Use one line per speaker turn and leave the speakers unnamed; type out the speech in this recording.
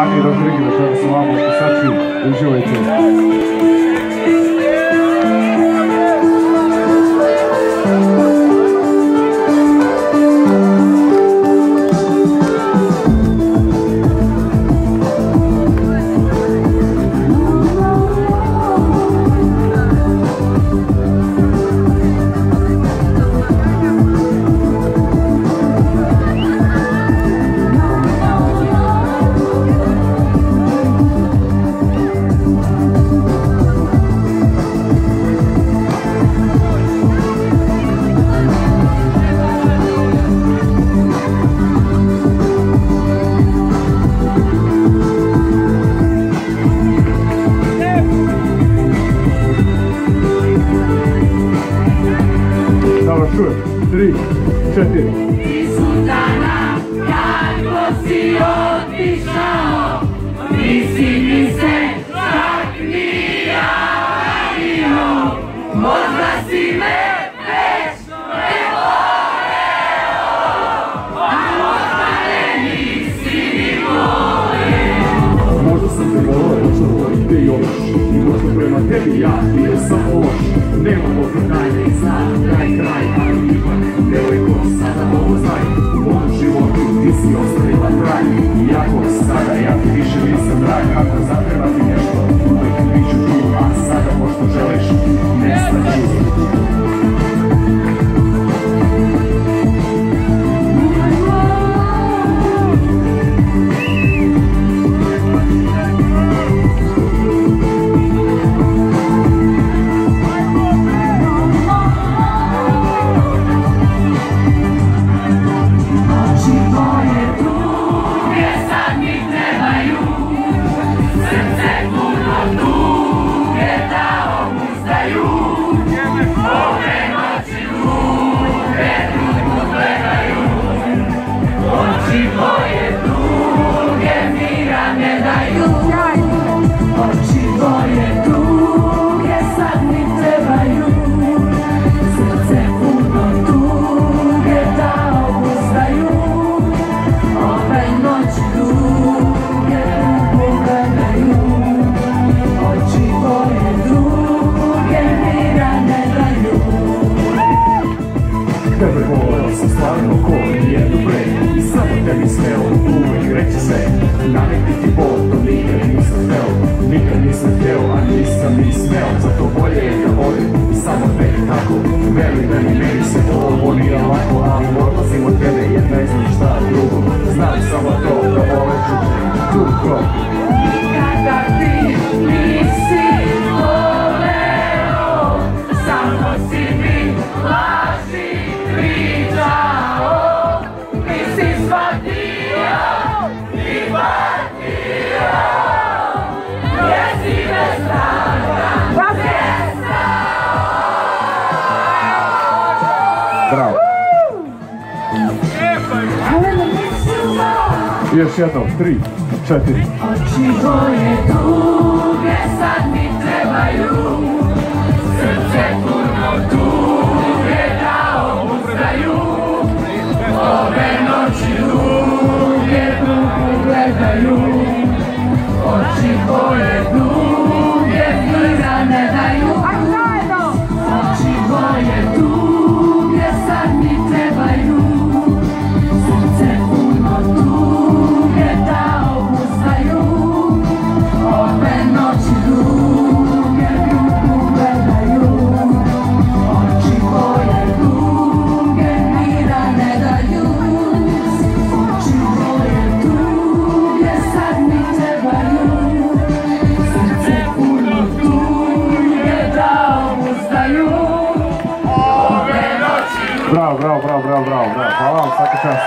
Sami Rodrigi večera sa vama, pisači, uživajte. Tri, četiri.
Ti su dana, kako si otišao, nisi mi se čak ni javio, možda si me već prevoleo, a možda me nisi ni voleo.
Možda sam te voleo, možda te još, i možda prema tebi ja bio sam loš. Nemam opravdanja i znam kraj, ali ipak devojko, sada ovo znaj. U mom životu ti si ostavila traj, iako sada ja ti više nisam drag. Ako zatreba ti nešto, uvijek bit ću tu, a sada pošto želiš, nestaću. Tebe voleo sam stvarno ko nijedno pre, i samo tebi smeo uvijek reći sve. Narekti ti bol, to nikad nisam hteo, a nisam ni smeo. Zato bolje je da odem i samo tek tako. Veli da ni meni se ovo nije lako, ali odlazim od tebe jer ne znam šta drugo. Znam samo to da voleću te dugo.
Nikada ti nisi voleo, samo si mi laži pričao, nisi shvatio ni patio, jesi bez straha prestao.
Bravo. Još jedno, 3, 4.
Oči tvoje duge sad mi trebaju, srce puno tuge da obuzdaju. Ove noći duge dugo gledaju, oči tvoje duge mira ne daju. Oči tvoje duge sad mi trebaju, srce puno tuge da obuzdaju. Ove noći duge dugo gledaju, oči tvoje duge mira ne daju. Oči tvoje duge sad mi trebaju, srce puno tuge da obuzdaju. Ove noći.
Bravo. Hvala vam, svaka čast.